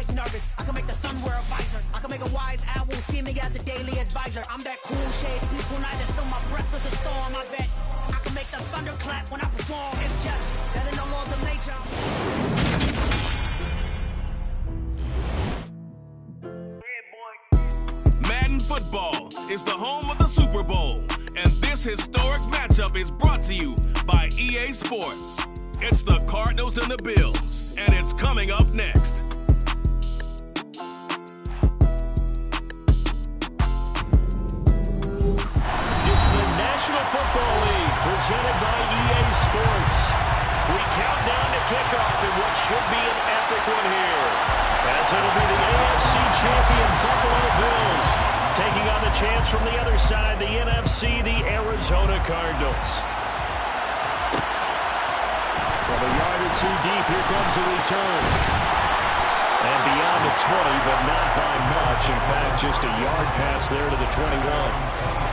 get nervous. I can make the sun wear a visor. I can make a wise owl see me as a daily advisor. I'm that cool shade, peaceful night, and still my breath is a storm. I bet I can make the thunder clap when I perform. It's just that in the laws of nature. Madden Football is the home of the Super Bowl, and this historic matchup is brought to you by EA Sports. It's the Cardinals and the Bills, and it's coming up next. It's the National Football League presented by EA Sports. We count down to kickoff in what should be an epic one here, as it'll be the AFC champion Buffalo Bills taking on the chance from the other side, the NFC, the Arizona Cardinals. From a yard or two deep, here comes a return. And beyond the 20, but not by much. In fact, just a yard pass there to the 21.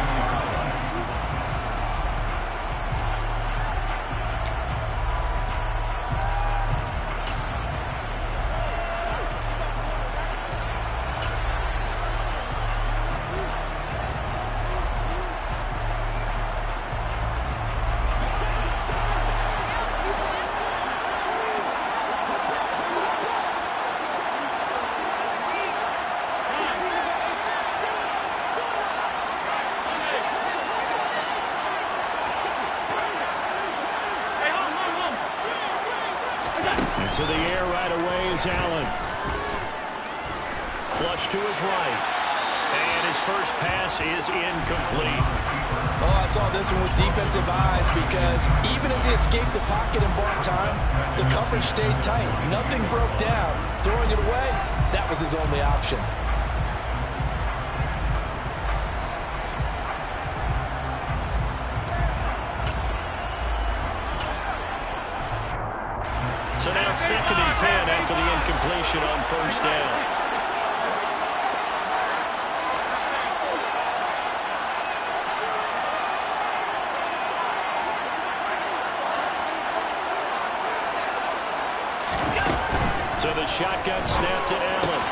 To the air right away is Allen. Flush to his right. And his first pass is incomplete. Oh, I saw this one with defensive eyes because even as he escaped the pocket and bought time, the coverage stayed tight. Nothing broke down. Throwing it away, that was his only option. So now 2nd and 10 after the incompletion on first down. So the shotgun snap to Allen.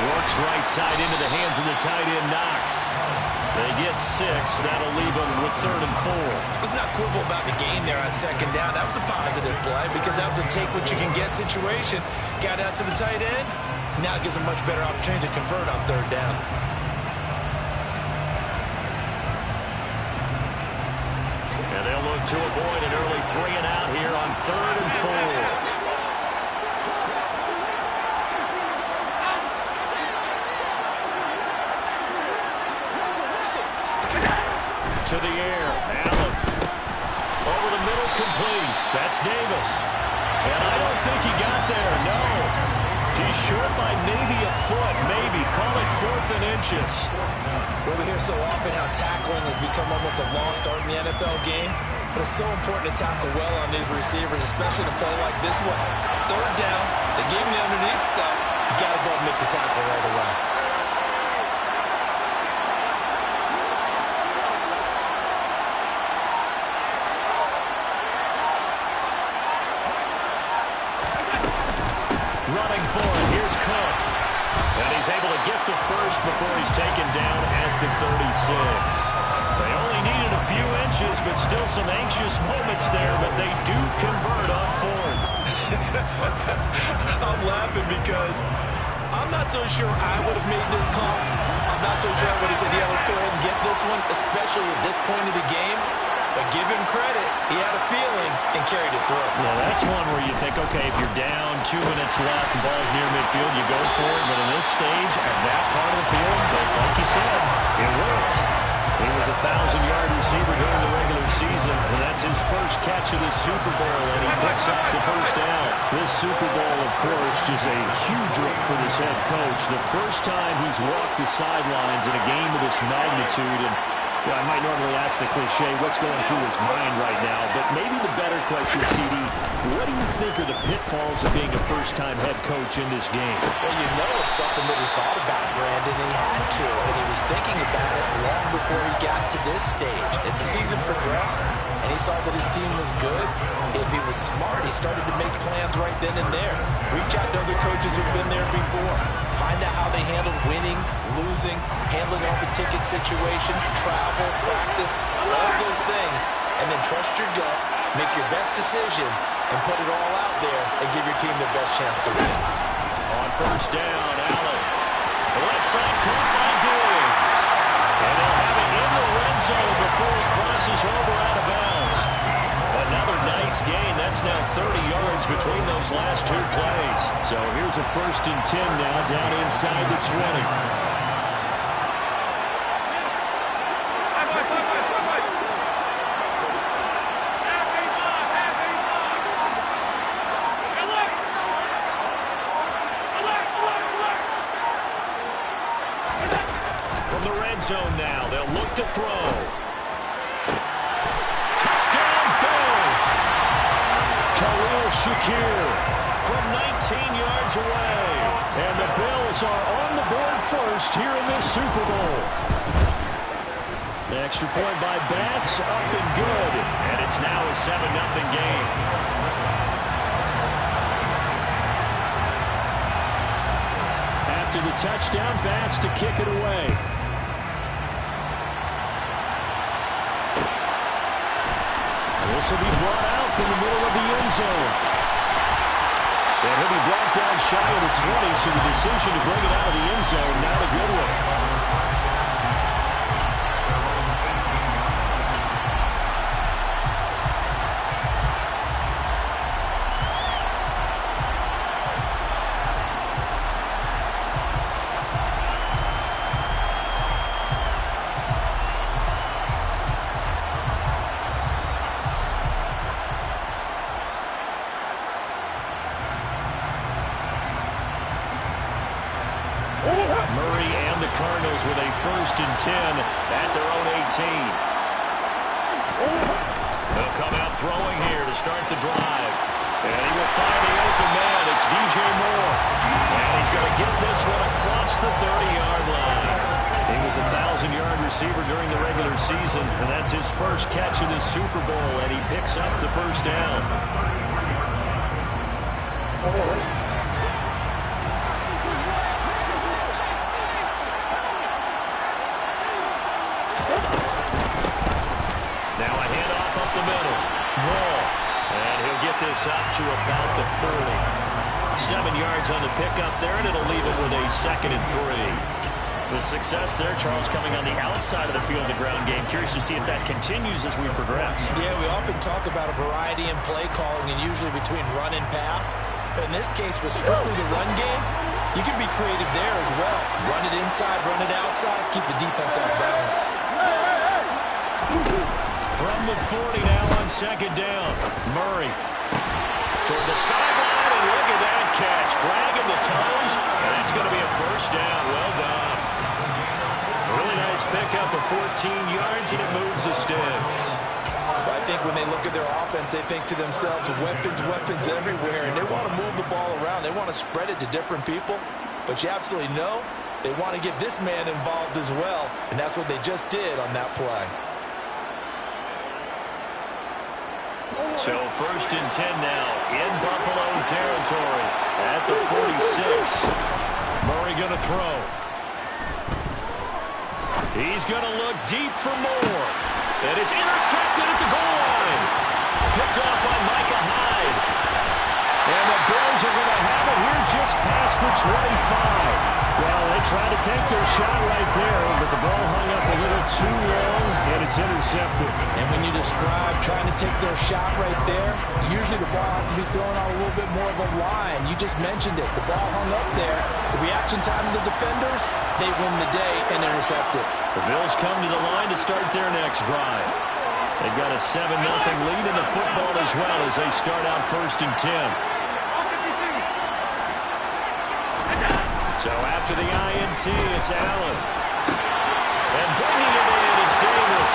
Works right side into the hands of the tight end, Knox. They get 6. That'll leave them with 3rd and 4. Let's not quibble about the gain there on 2nd down. That was a positive play because that was a take-what-you-can-get situation. Got out to the tight end. Now it gives them much better opportunity to convert on 3rd down. And they'll look to avoid an early 3 and out here on 3rd and 4. To the air, Allen. Over the middle, complete. That's Davis. And I don't think he got there, no. He's short by maybe a foot, maybe. Call it 4th and inches. Well, we hear so often how tackling has become almost a lost art in the NFL game. But it's so important to tackle well on these receivers, especially in a play like this one. 3rd down, they gave me underneath stuff. You got to go and make the tackle right away. Running for it. Here's Cook. And he's able to get the first before he's taken down at the 36. They only needed a few inches, but still some anxious moments there, but they do convert on 4th. I'm laughing because I'm not so sure I would have made this call. I'm not so sure I would have said, yeah, let's go ahead and get this one, especially at this point of the game. But give him credit. He had a feeling and carried it through. Well, that's one where you think, okay, if you're down, 2 minutes left, the ball's near midfield, you go for it. But in this stage, at that part of the field, like you said, it worked. He was a 1,000-yard receiver during the regular season, and that's his first catch of the Super Bowl, and he picks up the first down. This Super Bowl, of course, is a huge one for this head coach. The first time he's walked the sidelines in a game of this magnitude, and Well, I might normally ask the cliche, what's going through his mind right now, but maybe the better question, CD, what do you think are the pitfalls of being a first-time head coach in this game? Well, you know it's something that he thought about, Brandon, and he had to, and he was thinking about it long before he got to this stage. As the season progressed, and he saw that his team was good, if he was smart, he started to make plans right then and there. Reach out to other coaches who've been there before. Find out how they handled winning, losing, handling all the ticket situations, travel, practice, all those things, and then trust your gut, make your best decision, and put it all out there and give your team their best chance to win. On first down, Allen. The left side caught by Diggs. And he'll have it in the red zone before he crosses over out of bounds. Another nice gain. That's now 30 yards between those last two plays. So here's a 1st and 10 now down inside the 20. Zone now. They'll look to throw. Touchdown, Bills. Khalil Shakir from 19 yards away. And the Bills are on the board first here in this Super Bowl. The extra point by Bass, up and good. And it's now a 7-0 game. After the touchdown, Bass to kick it away. This will be brought out from the middle of the end zone. And he'll be brought down shy of the 20, so the decision to bring it out of the end zone, not a good one. Murray and the Cardinals with a 1st and 10 at their own 18. They'll come out throwing here to start the drive. And he will find the open man. It's DJ Moore. And he's going to get this one across the 30-yard line. He was a 1,000-yard receiver during the regular season, and that's his first catch in this Super Bowl, and he picks up the 1st down. Now a handoff up the middle. Wall. And he'll get this up to about the 40. 7 yards on the pickup there, and it'll leave it with a 2nd and 3. The success there, Charles, coming on the outside of the field of the ground game. Curious to see if that continues as we progress. Yeah, we often talk about a variety in play calling and usually between run and pass. But in this case, with strictly the run game, you can be creative there as well. Run it inside, run it outside, keep the defense off balance. From the 40 now on 2nd down. Murray toward the sideline, and look at that catch. Dragging the toes, and that's going to be a 1st down. Well done. Really nice pickup of 14 yards, and it moves the sticks. I think when they look at their offense, they think to themselves, weapons everywhere, and they want to move the ball around. They want to spread it to different people, but you absolutely know they want to get this man involved as well, and that's what they just did on that play. So 1st and 10 now in Buffalo territory at the 46. Murray going to throw. He's going to look deep for more. And it's intercepted at the goal line. Picked off by Micah Hyde. And the Bills are going to have it here just past the 25. Well, they tried to take their shot right there, but the ball hung up a little too long, and it's intercepted. And when you describe trying to take their shot right there, usually the ball has to be thrown on a little bit more of a line. You just mentioned it. The ball hung up there. The reaction time of the defenders, they win the day and intercept it. The Bills come to the line to start their next drive. They've got a 7-0 lead in the football as well as they start out 1st and 10. So after the INT, it's Allen. And bringing it in, it's Davis.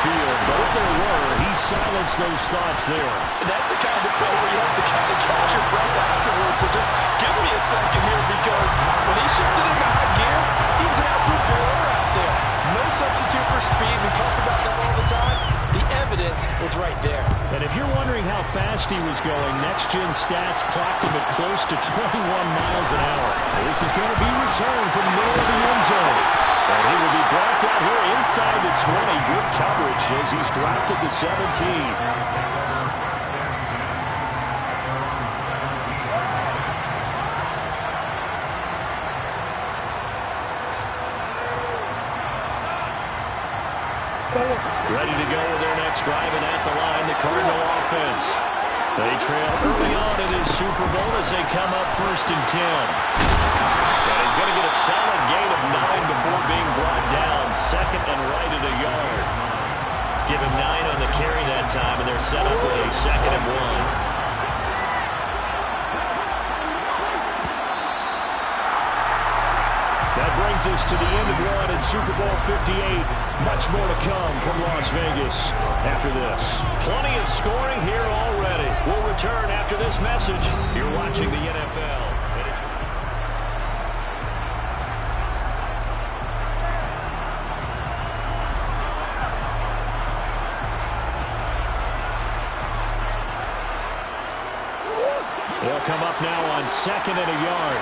field, but if there were, he silenced those thoughts there. And that's the kind of play where you have to kind of catch your breath afterwards. So just give me a second here, because when he shifted into high gear, he was an absolute blower out there. No substitute for speed. We talk about that all the time. The evidence was right there. And if you're wondering how fast he was going, next-gen stats clocked him at close to 21 miles an hour. This is going to be returned from the middle of the end zone. And he will be brought down here inside the 20. Good coverage as he's dropped at the 17. Ready to go with their next drive, and at the line, the Cardinal offense. They trail early on in his Super Bowl as they come up 1st and 10. And he's going to get a solid gain of 9 before being brought down. 2nd and right at a yard. Give him 9 on the carry that time, and they're set up with a 2nd and 1. That brings us to the end of one in Super Bowl 58. Much more to come from Las Vegas after this. Plenty of scoring here already. We'll return after this message. You're watching the NFL. They'll come up now on 2nd and a yard.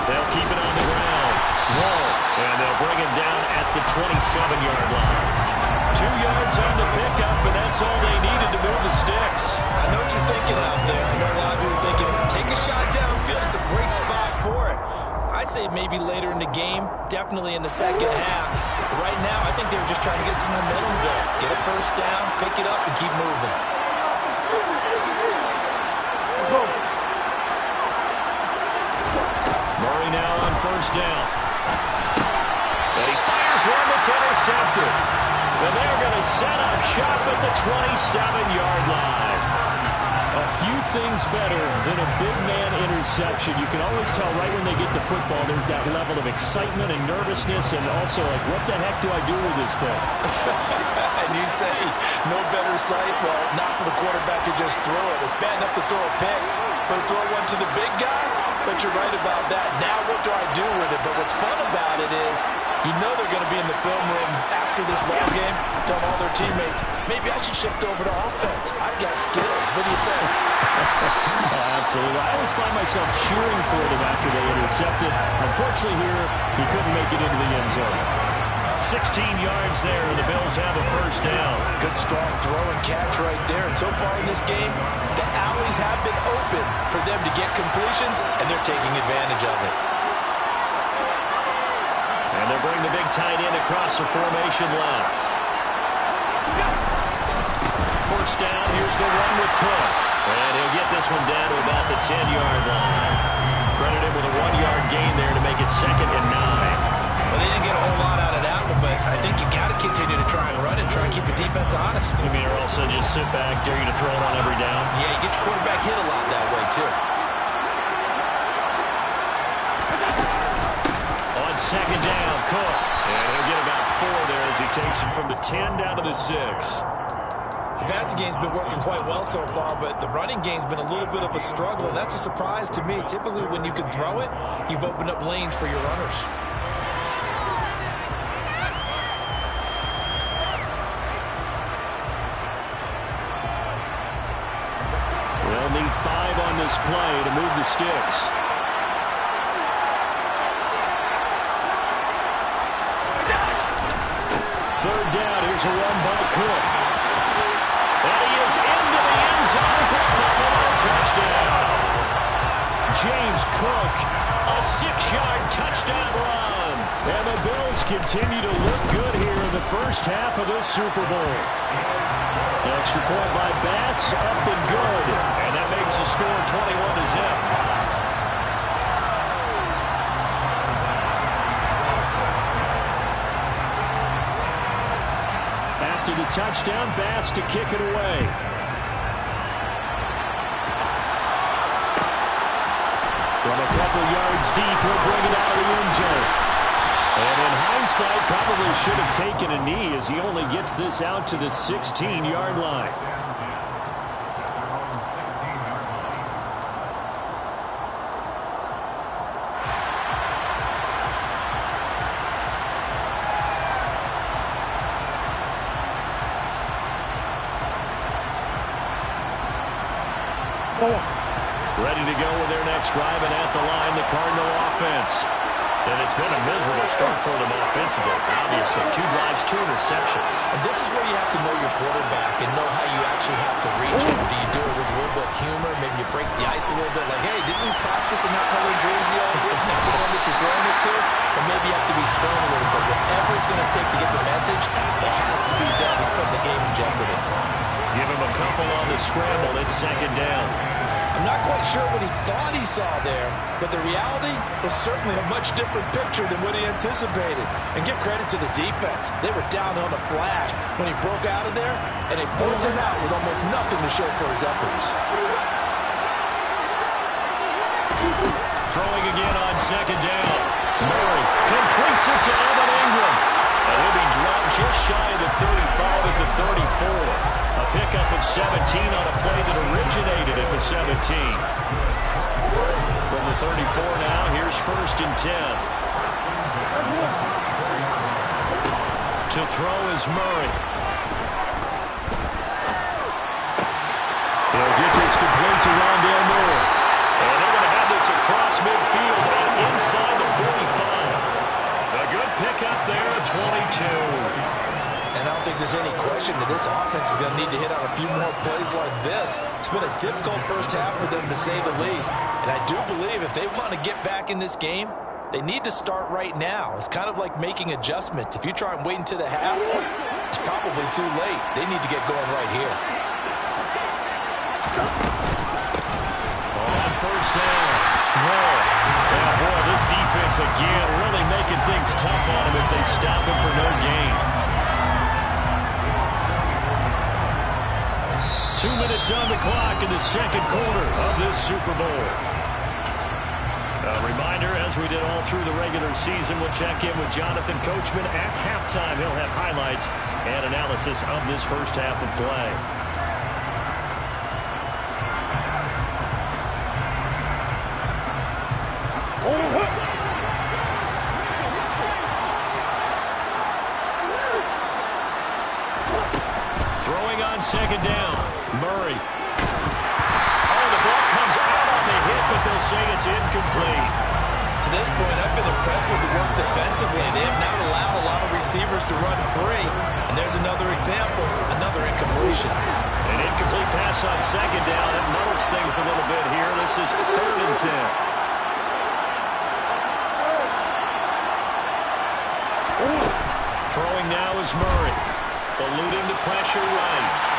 They'll keep it on the ground. Whoa. And they'll bring him down at the 27-yard line. 2 yards on the pickup, and that's all they needed to move the sticks. I know what you're thinking out there. I know a lot of you are thinking, take a shot downfield. It's a great spot for it. I'd say maybe later in the game, definitely in the second half. But right now, I think they were just trying to get some momentum there. Get a first down, pick it up, and keep moving. Murray now on 1st down. And he fires one that's intercepted. And they're going to set up shop at the 27-yard line. A few things better than a big man interception. You can always tell right when they get the football, there's that level of excitement and nervousness, and also like, what the heck do I do with this thing? And you say, no better sight? Well, not for the quarterback to just throw it. It's bad enough to throw a pick, but to throw one to the big guy? But you're right about that. Now what do I do with it? But what's fun about it is you know they're going to be in the film room after this ball game, tell all their teammates, maybe I should shift over to offense. I've got skills. What do you think? Absolutely. I always find myself cheering for them after they intercepted. Unfortunately here, he couldn't make it into the end zone. 16 yards there, and the Bills have a 1st down. Good strong throw and catch right there. And so far in this game, the alleys have been open for them to get completions, and they're taking advantage of it. And they'll bring the big tight end across the formation left. 1st down, here's the one with Cook. And he'll get this one down to about the 10-yard line. Credit him with a 1-yard gain there to make it 2nd and 9. Well, they didn't get a whole lot out of that one, but I think you got to continue to try and run it, try and keep the defense honest. You mean, or also just sit back, dare you to throw it on every down? Yeah, you get your quarterback hit a lot that way, too. On 2nd down, Cook. And he'll get about 4 there as he takes it from the 10 down to the 6. The passing game's been working quite well so far, but the running game's been a little bit of a struggle, and that's a surprise to me. Typically, when you can throw it, you've opened up lanes for your runners. They'll need 5 on this play to move the sticks. Third down, here's a run by Cook. And he is into the end zone for a Buffalo touchdown. James Cook, a 6-yard touchdown run. And the Bills continue to look good here in the first half of this Super Bowl. Extra point by Bass, up and good. And that makes the score 21-0. After the touchdown, Bass to kick it away. From a couple yards deep, he'll bring it out of the end zone. And in hindsight, probably should have taken a knee as he only gets this out to the 16-yard line. Ready to go with their next drive, and at the line, the Cardinal offense. And it's been a miserable start for them offensively. Obviously, 2 drives, 2 interceptions. And this is where you have to know your quarterback and know how you actually have to reach him. Do you do it with a little bit of humor? Maybe you break the ice a little bit, like, hey, didn't we practice in that color jersey all day? Not the one that you're throwing it to? Or maybe you have to be stern with it. But whatever it's going to take to get the message, it has to be done. He's putting the game in jeopardy. Give him a couple on the scramble. It's 2nd down. I'm not quite sure what he thought he saw there, but the reality was certainly a much different picture than what he anticipated. And give credit to the defense. They were down on a flash when he broke out of there, and they forced him out with almost nothing to show for his efforts. Throwing again on 2nd down. Murray completes it to Evan Ingram. And he'll be dropped just shy of the 35 at the 34. A pickup of 17 on a play that originated at the 17. From the 34 now, here's 1st and 10. To throw is Murray. He'll get this complete to Rondale Moore. And they're going to have this across midfield and inside the 45. A good pickup there at 22. And I don't think there's any question that this offense is going to need to hit on a few more plays like this. It's been a difficult first half for them, to say the least. And I do believe if they want to get back in this game, they need to start right now. It's kind of like making adjustments. If you try and wait until the half, it's probably too late. They need to get going right here. On 1st down. Moore. Yeah, boy, this defense again really making things tough on him as they stop him for no gain. 2 minutes on the clock in the 2nd quarter of this Super Bowl. A reminder, as we did all through the regular season, we'll check in with Jonathan Coachman at halftime. He'll have highlights and analysis of this first half of play. Throwing on 2nd down. Murray. Oh, the ball comes out on the hit, but they'll say it's incomplete. To this point, I've been impressed with the work defensively. They have not allowed a lot of receivers to run free. And there's another example, another incompletion. An incomplete pass on 2nd down. It muddles things a little bit here. This is 3rd and 10. Throwing now is Murray. Eluding the pressure right.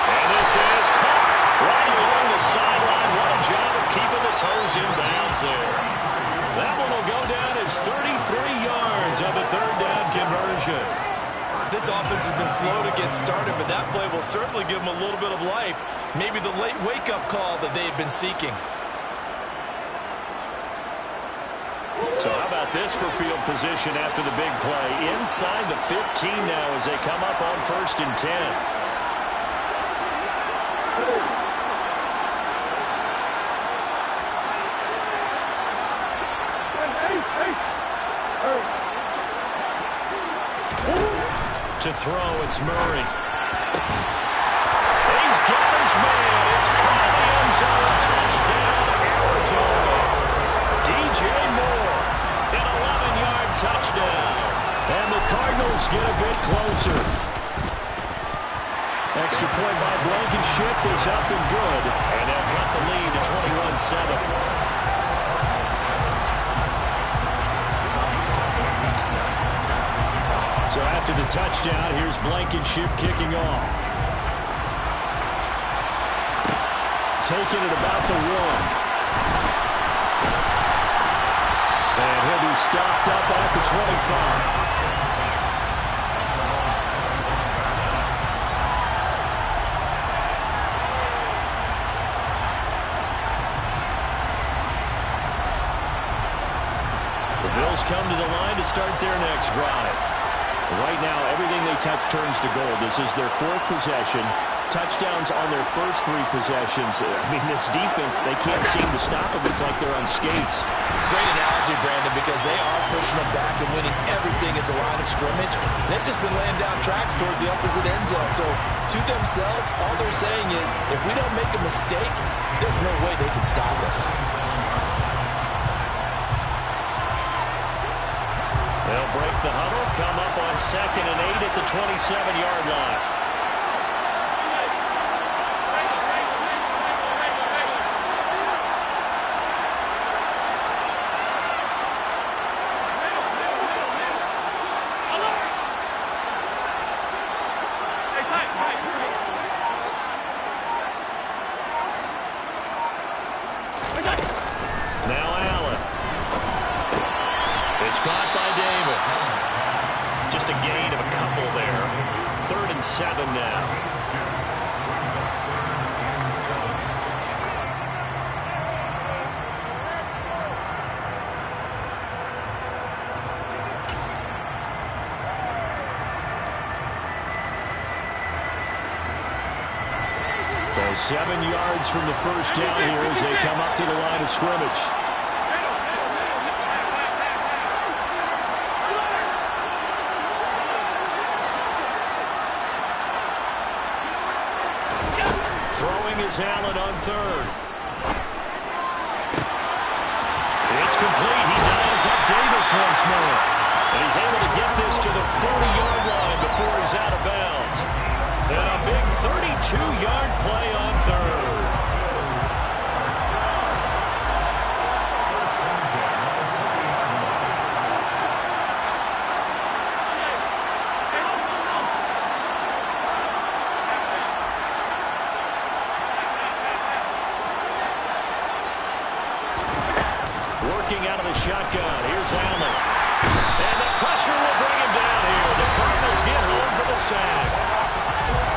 And this is caught right along the sideline. What a job of keeping the toes in bounds there. That one will go down as 33 yards on the 3rd down conversion. This offense has been slow to get started, but that play will certainly give them a little bit of life. Maybe the late wake-up call that they've been seeking. So how about this for field position after the big play? Inside the 15 now as they come up on 1st and 10. To throw, it's Murray. He's got his man. It's caught in the end zone. Touchdown, Arizona. DJ Moore, an 11-yard touchdown. And the Cardinals get a bit closer. Extra point by Blankenship is up and good. And they'll cut the lead to 21-7. So after the touchdown, here's Blankenship kicking off. Taking it about the 1. And he'll be stopped up at the 25. Bills come to the line to start their next drive. Right now, everything they touch turns to gold. This is their 4th possession. Touchdowns on their first 3 possessions. I mean, this defense, they can't seem to stop them. It's like they're on skates. Great analogy, Brandon, because they are pushing them back and winning everything at the line of scrimmage. They've just been laying down tracks towards the opposite end zone. So, to themselves, all they're saying is, if we don't make a mistake, there's no way they can stop us. They'll break the huddle, come up on 2nd and 8 at the 27-yard line. Now Allen. It's caught by Davis. Just a gain of a couple there. 3rd and 7 now. So 7 yards from the first down here as they come up to the line of scrimmage. Throwing is Allen on 3rd. It's complete. He dials up Davis once more. And he's able to get this to the 40-yard line before he's out of bounds. And a big 32-yard play on 3rd. Working out of the shotgun. Here's Allen. And the pressure will bring him down here. The Cardinals get home for the sack.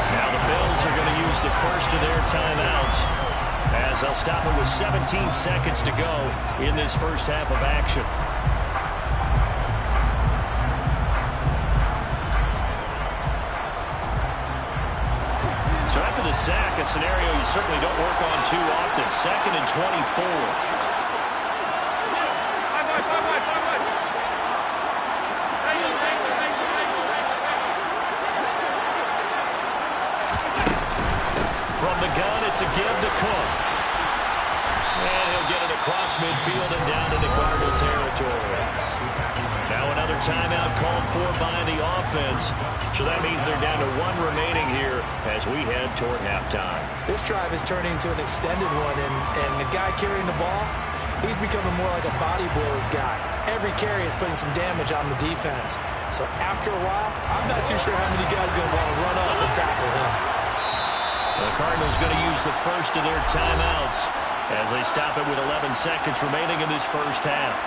Now the Bills are going to use the first of their timeouts as they'll stop it with 17 seconds to go in this first half of action. So after the sack, a scenario you certainly don't work on too often. 2nd and 24. From the gun, it's a give to Cook. And he'll get it across midfield and down into Cardinal territory. Now another timeout called for by the offense. So that means they're down to 1 remaining here as we head toward halftime. This drive is turning into an extended one, and the guy carrying the ball, he's becoming more like a body blows guy. Every carry is putting some damage on the defense. So after a while, I'm not too sure how many guys are going to want to run up and tackle him. The Cardinals going to use the first of their timeouts as they stop it with 11 seconds remaining in this first half.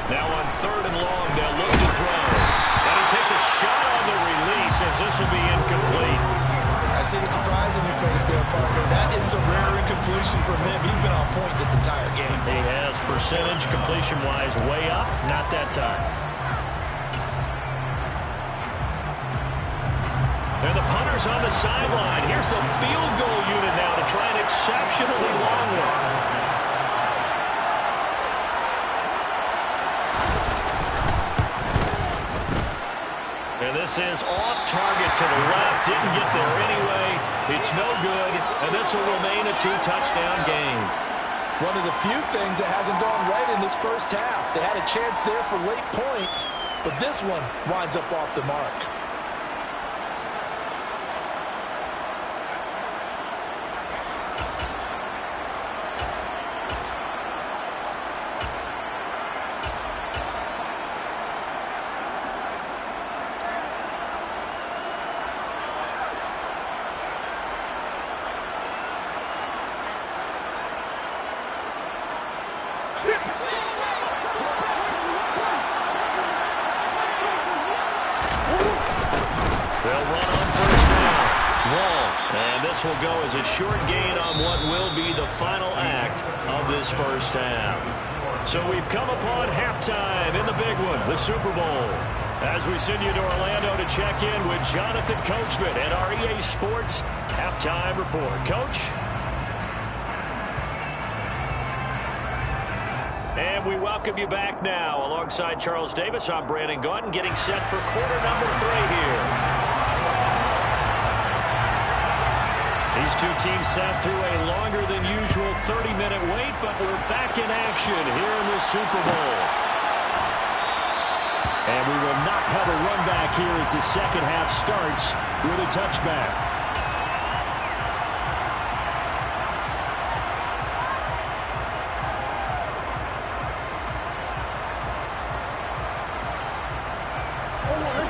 Now on 3rd and long, they'll look to throw. And he takes a shot on the release as this will be incomplete. I see the surprise in your face there, partner. That is a rare incompletion from him. He's been on point this entire game. He has percentage completion-wise way up, not that time. And the punter's on the sideline. Here's the field goal unit now to try an exceptionally long one. And this is off target to the left. Didn't get there anyway. It's no good. And this will remain a 2-touchdown game. One of the few things that hasn't gone right in this first half. They had a chance there for late points, but this one winds up off the mark. Will go as a short gain on what will be the final act of this first half. So we've come upon halftime in the big one, the Super Bowl. As we send you to Orlando to check in with Jonathan Coachman and our EA Sports halftime report. Coach? And we welcome you back now. Alongside Charles Davis, I'm Brandon Gaudin, getting set for quarter number 3 here. These two teams sat through a longer than usual 30-minute wait, but we're back in action here in the Super Bowl. And we will not have a run back here as the second half starts with a touchback.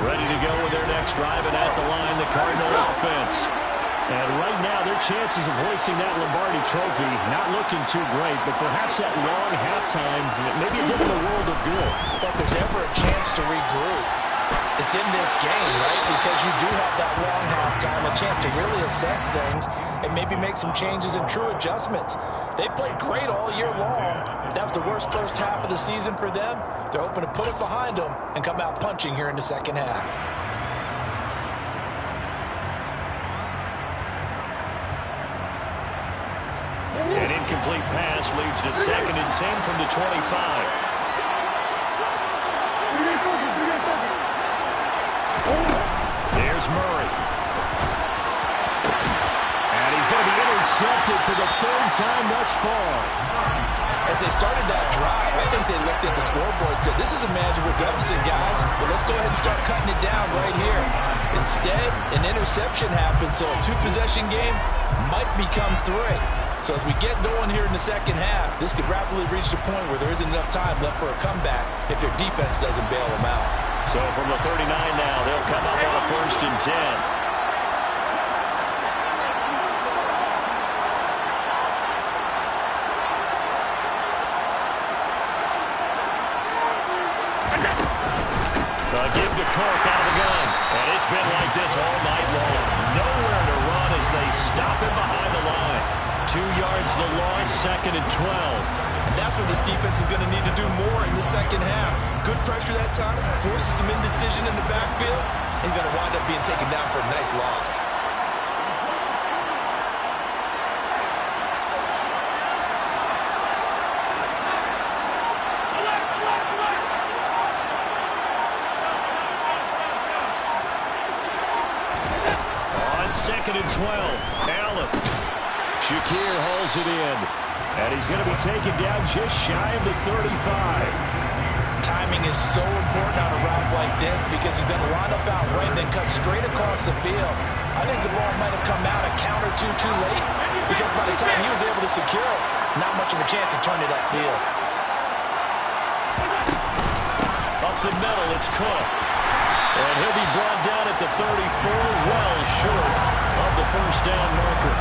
Ready to go with their next drive, and at the line, the Cardinal offense. And right now, their chances of hoisting that Lombardi trophy not looking too great, but perhaps that long halftime, maybe it did them a world of good. But if there's ever a chance to regroup, it's in this game, right? Because you do have that long halftime, a chance to really assess things and maybe make some changes and true adjustments. They played great all year long. That was the worst first half of the season for them. They're hoping to put it behind them and come out punching here in the second half. An incomplete pass leads to 2nd and 10 from the 25. There's Murray. And he's going to be intercepted for the 3rd time thus far. As they started that drive, I think they looked at the scoreboard and said, this is a manageable deficit, guys, but let's go ahead and start cutting it down right here. Instead, an interception happened, so a 2-possession game might become 3. So as we get going here in the second half, this could rapidly reach the point where there isn't enough time left for a comeback if their defense doesn't bail them out. So from the 39 now, they'll come up on a 1st and 10. Give to Kirk out of the gun. And it's been like this all night long. Nowhere to run as they stop him behind the line. 2 yards the loss, 2nd and 12. And that's what this defense is going to need to do more in the second half. Good pressure that time, forces some indecision in the backfield. He's going to wind up being taken down for a nice loss. On 2nd and 12, Allen. Shakir hauls it in. And he's going to be taken down just shy of the 35. Timing is so important on a route like this because he's going to line up out right and then cut straight across the field. I think the ball might have come out a count or two too late because by the time he was able to secure it, not much of a chance to turn it upfield. Up the middle, it's Cook. And he'll be brought down at the 34, well short of the 1st down marker.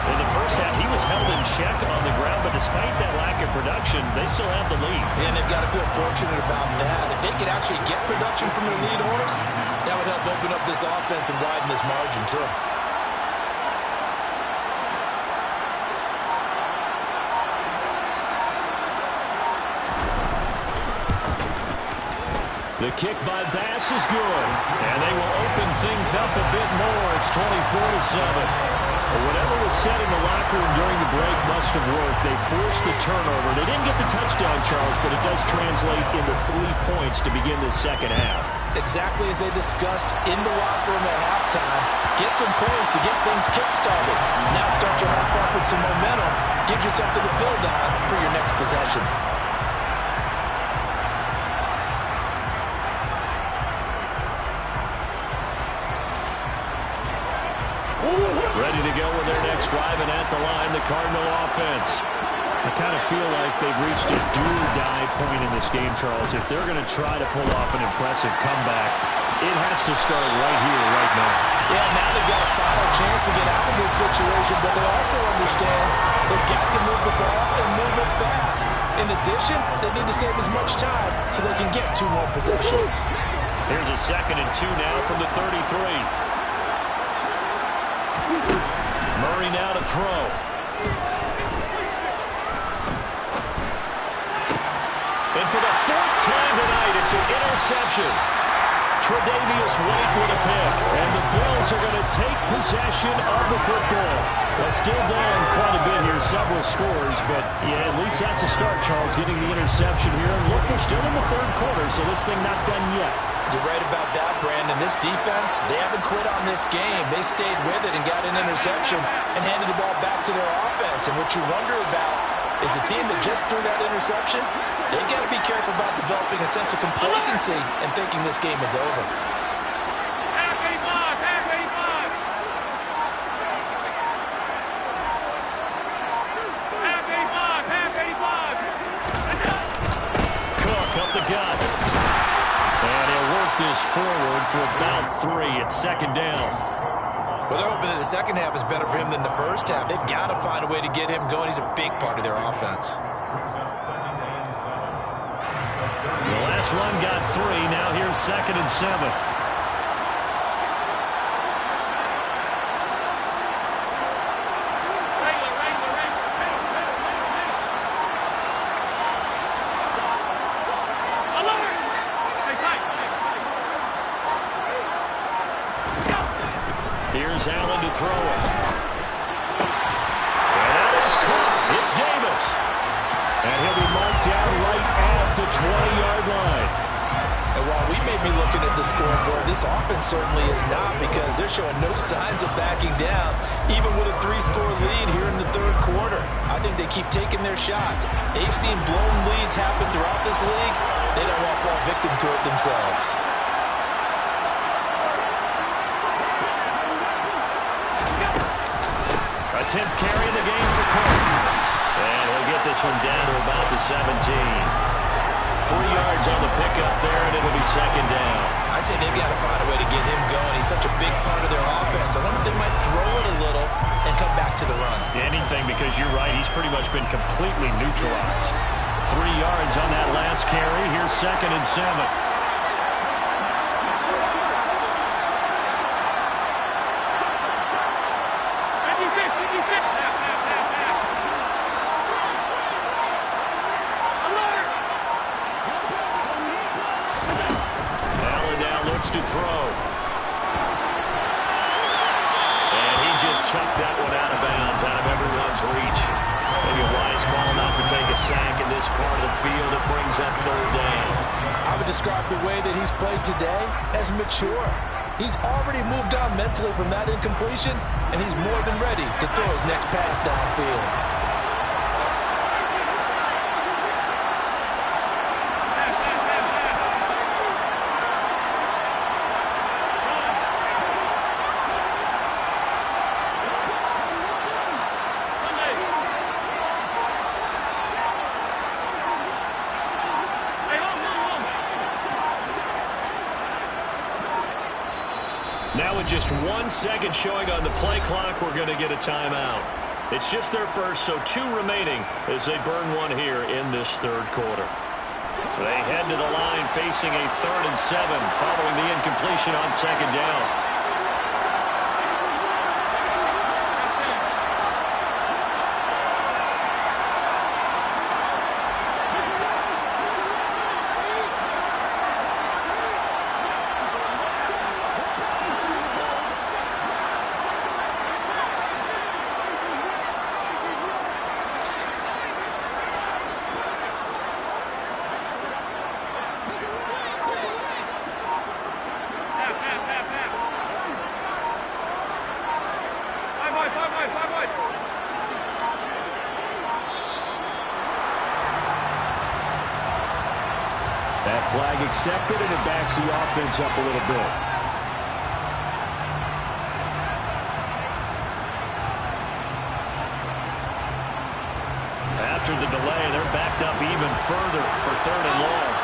In the first half, he was held in check on the ground, but despite that lack of production, they still have the lead. And they've got to feel fortunate about that. If they could actually get production from their lead horse, that would help open up this offense and widen this margin, too. The kick by Bass is good, and they will open things up a bit more. It's 24-7. Whatever was said in the locker room during the break must have worked. They forced the turnover. They didn't get the touchdown, Charles, but it does translate into 3 points to begin this second half. Exactly as they discussed in the locker room at halftime. Get some points to get things kick-started. Now start your half off with some momentum. Gives you something to build on for your next possession. they've reached a do-or-die point in this game, Charles. If they're going to try to pull off an impressive comeback, it has to start right here, right now. Yeah, now they've got a final chance to get out of this situation, but they also understand they've got to move the ball and move it fast. In addition, they need to save as much time so they can get 2 more possessions. Here's a 2nd and 2 now from the 33. Murray now to throw. And for the 4th time tonight, it's an interception. Tre'Davious White with a pick. And the Bills are going to take possession of the football. Well, still down quite a bit here, several scores. But, yeah, at least that's a start, Charles, getting the interception here. And look, we're still in the 3rd quarter, so this thing not done yet. You're right about that, Brandon. This defense, they haven't quit on this game. They stayed with it and got an interception and handed the ball back to their offense. And what you wonder about is the team that just threw that interception, they've got to be careful about developing a sense of complacency and thinking this game is over. Cook up the gut. And he'll work this forward for about 3. It's 2nd down. Well, they're hoping that the second half is better for him than the first half. They've got to find a way to get him going. He's a big part of their offense. The last run got 3. Now here's 2nd and 7. Here's Allen to throw it. And that is caught. It's Davis. And he'll be marked down right at the 20-yard line. And while we may be looking at the scoreboard, this offense certainly is not, because they're showing no signs of backing down, even with a 3-score lead here in the 3rd quarter. I think they keep taking their shots. They've seen blown leads happen throughout this league. They don't want to fall victim to it themselves. A 10th carry in the game for Cook. And he'll get this one down to about the 17. 3 yards on the pickup there, and it'll be 2nd down. I'd say they've got to find a way to get him going. He's such a big part of their offense. I wonder if they might throw it a little and come back to the run. Anything, because you're right, he's pretty much been completely neutralized. 3 yards on that last carry. Here's 2nd and 7. To throw. And he just chucked that one out of bounds, out of everyone's reach. Maybe a wise call not to take a sack in this part of the field. It brings up 3rd down. I would describe the way that he's played today as mature. He's already moved on mentally from that incompletion, and he's more than ready to throw his next pass downfield. Now with just 1 second showing on the play clock, we're going to get a timeout. It's just their first, so 2 remaining as they burn one here in this 3rd quarter. They head to the line facing a 3rd and 7 following the incompletion on 2nd down. That flag accepted, and it backs the offense up a little bit. After the delay, they're back further for 3rd and long.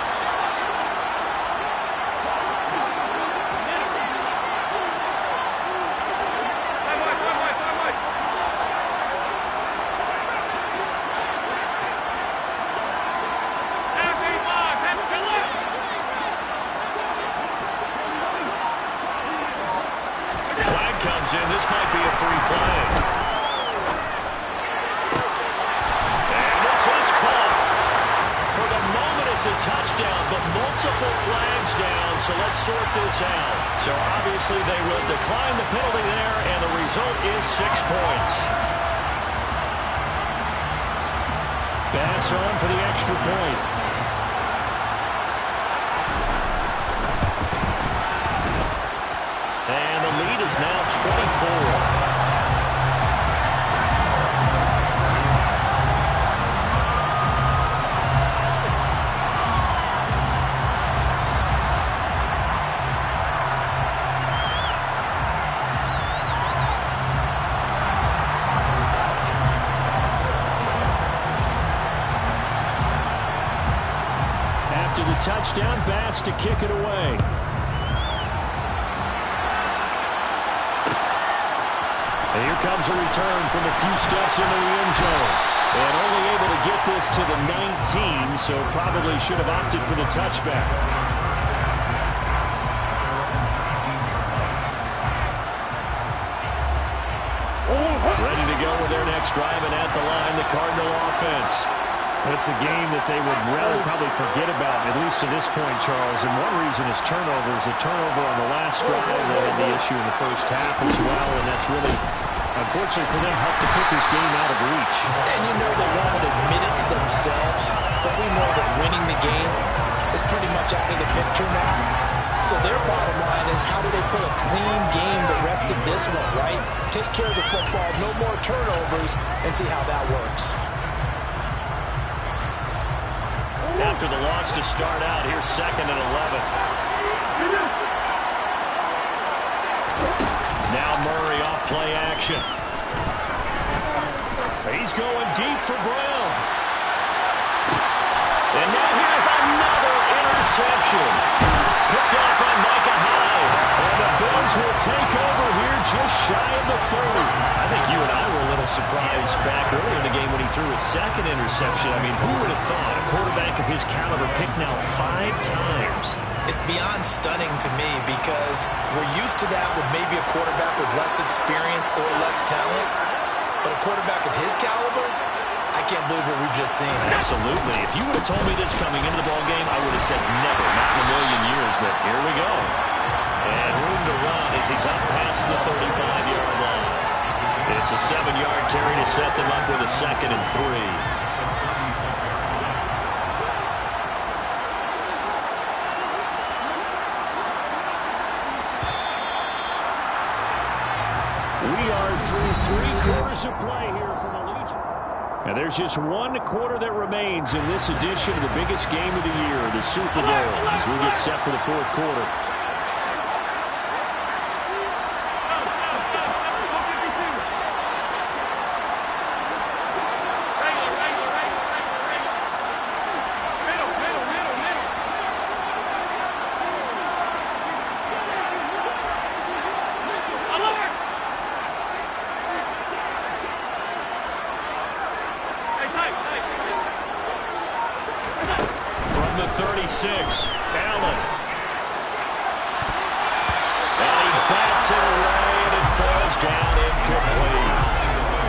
In. This might be a free play. And this is caught. For the moment, it's a touchdown, but multiple flags down, so let's sort this out. So obviously they will decline the penalty there, and the result is 6 points. Bass on for the extra point. And the lead is now 24. After the touchdown, Bass to kick it away. And here comes a return from a few steps into the end zone. And only able to get this to the 19, so probably should have opted for the touchback. Ready to go with their next drive, and at the line, the Cardinal offense. It's a game that they would rather probably forget about, at least to this point, Charles. And one reason is turnovers. A turnover on the last drive, they had the issue in the first half as well, and that's really, unfortunately for them, helped to put this game out of reach. And you know they won't admit it to themselves, but we know that winning the game is pretty much out of the picture now. So their bottom line is, how do they play a clean game the rest of this one, right? Take care of the football, no more turnovers, and see how that works. After the loss to start out, here's 2nd and 11. Now Murray off play action. He's going deep for Brown. And now here's another interception. Picked up by Micah Hyde. And the Bills will take over here just shy of the 30. I think you and I were a little surprised back earlier in the game when he threw his 2nd interception. I mean, who would have thought a quarterback of his caliber picked now 5 times? It's beyond stunning to me because we're used to that with maybe a quarterback with less experience or less talent. But a quarterback of his caliber, I can't believe what we've just seen. Absolutely. If you would have told me this coming into the ballgame, I would have said never, not in a million years. But here we go. And room to run as he's up past the 35-yard line. It's a 7-yard carry to set them up with a 2nd and 3. We are through 3 quarters of play here from the Legion. And there's just 1 quarter that remains in this edition of the biggest game of the year, the Super Bowl, as we get set for the 4th quarter. From the 36, Allen. And he bats it away, and it falls down incomplete.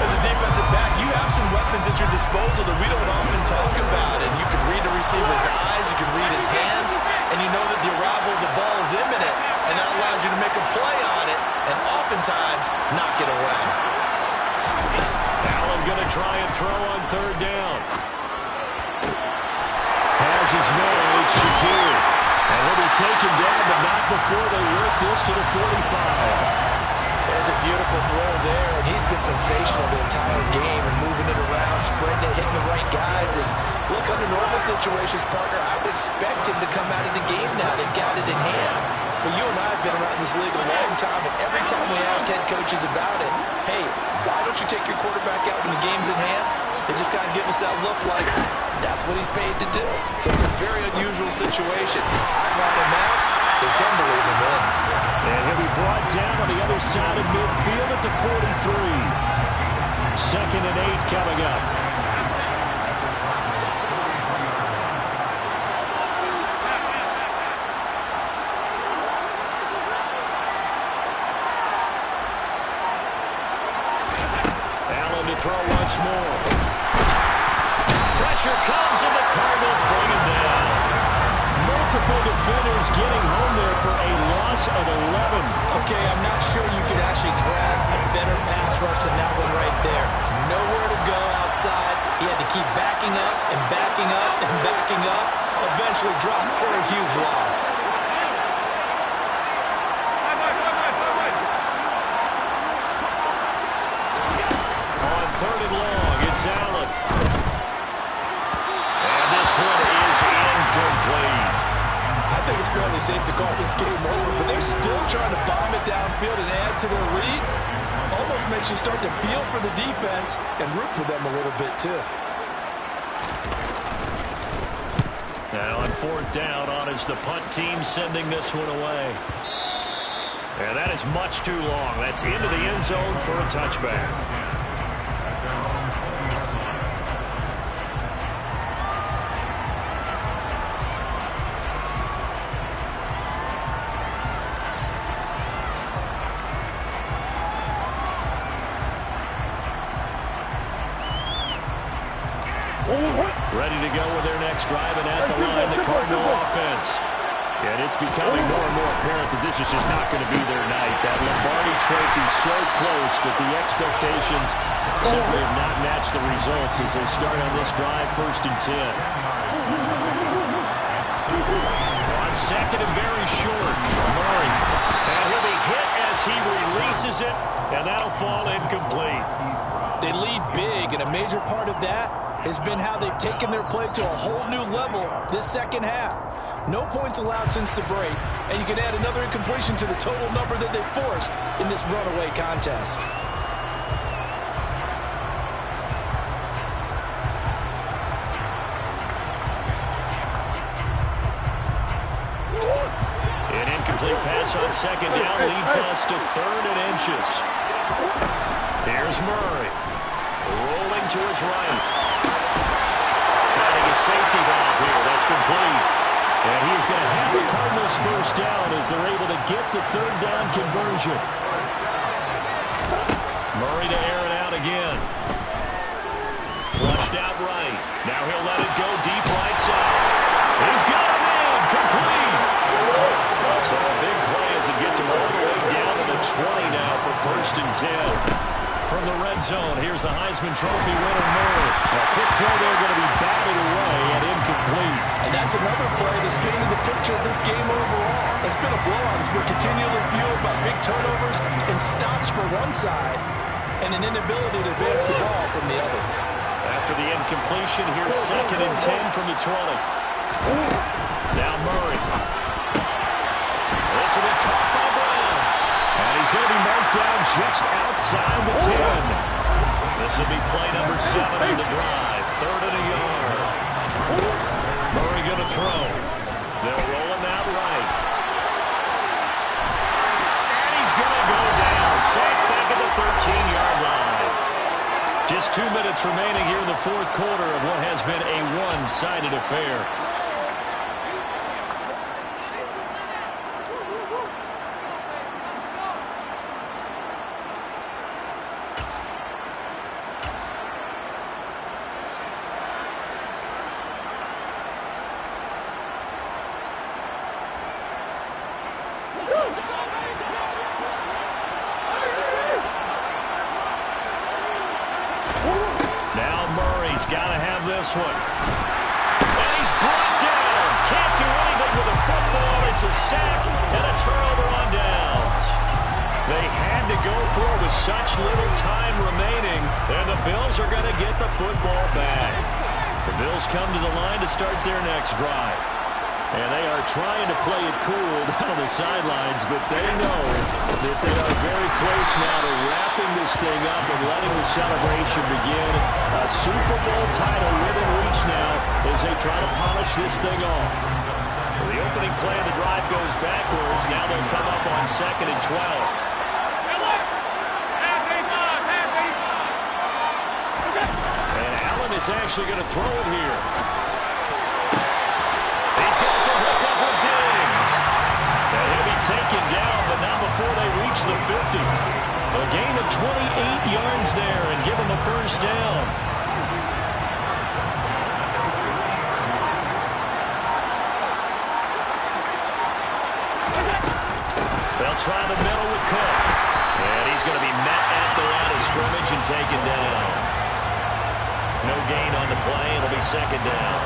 As a defensive back, you have some weapons at your disposal that we don't often talk about. And you can read the receiver's eyes, you can read his hands, and you know that the arrival of the ball is imminent, and that allows you to make a play on it, and oftentimes knock it away. Allen going to try and throw on 3rd down. Has his man, it's Shakir. And he'll be taken down, but not before they work this to the 45. There's a beautiful throw there, and he's been sensational the entire game and moving it around, spreading it, hitting the right guys. And look, under normal situations, partner, I would expect him to come out of the game now. They've got it in hand. But you and I have been around this league a long time, and every time we ask head coaches about it, hey, why don't you take your quarterback out when the game's in hand? They just kind of give us that look like that's what he's paid to do. So it's a very unusual situation. I want him out. They tend to leave him in. And he'll be brought down on the other side of midfield at the 43. 2nd and 8 coming up. Allen to throw once more. Pressure comes and the Cardinals bring him down. Multiple defenders getting home there for a loss of 11. Okay, I'm not sure you could actually drag a better pass rush than that one right there. Nowhere to go outside. He had to keep backing up and backing up and backing up. Eventually dropped for a huge loss. On 3rd and long, it's Allen. And this one is incomplete. I think it's fairly safe to call this game over, but they're still trying to bomb it downfield and add to their lead. Almost makes you start to feel for the defense and root for them a little bit, too. Now on 4th down, on is the punt team sending this one away. And that is much too long. That's into the end zone for a touchback. Ready to go with their next drive, and at the line, the Cardinal offense. And it's becoming more and more apparent that this is just not going to be their night. That Lombardi trophy so close, but the expectations simply have not matched the results as they start on this drive, 1st and 10. On 2nd and very short, Murray. And he'll be hit as he releases it, and that'll fall incomplete. They lead big, and a major part of that has been how they've taken their play to a whole new level this second half. No points allowed since the break, and you can add another incompletion to the total number that they forced in this runaway contest. An incomplete pass on 2nd down leads us to 3rd and inches. Here's Murray. Rolling to his right. Finding a safety valve here. That's complete. And he is going to have the Cardinals 1st down as they're able to get the 3rd down conversion. Murray to air it out again. Flushed out right. Now he'll let it go deep right side. He's got it in. Complete. So a big play as it gets him all the way down to the 20 now for 1st and 10. From the red zone, here's the Heisman Trophy winner, Murray. A quick throw there going to be batted away and incomplete. And that's another play that's painted the picture of this game overall. It's been a blowout. It's been continually fueled by big turnovers and stops for one side and an inability to advance the ball from the other. After the incompletion, here's 2nd and 10 from the 20. Now Murray. This will be caught by Brown. And he's going to be marked down just outside the 10. This will be play number 7 in the drive. 3rd and a yard. Murray going to throw. They'll roll him out right. And he's going to go down. Safe back at the 13-yard line. Just 2 minutes remaining here in the 4th quarter of what has been a one-sided affair. Now Murray's got to have this one. And he's brought down. Can't do anything with the football. It's a sack and a turnover on downs. They had to go for it with such little time remaining, and the Bills are going to get the football back. The Bills come to the line to start their next drive. And they are trying to play it cool down on the sidelines, but they know that they are very close now to wrapping this thing up and letting the celebration begin. A Super Bowl title within reach now as they try to polish this thing off. The opening play of the drive goes backwards. Now they'll come up on 2nd and 12. And Allen is actually going to throw it here. He's got the hook up with Diggs. And he'll be taken down, but not before they reach the 50. A gain of 28 yards there and given the first down. They'll try the middle with Cook. And he's going to be met at the line of scrimmage and taken down. No gain on the play. It'll be 2nd down.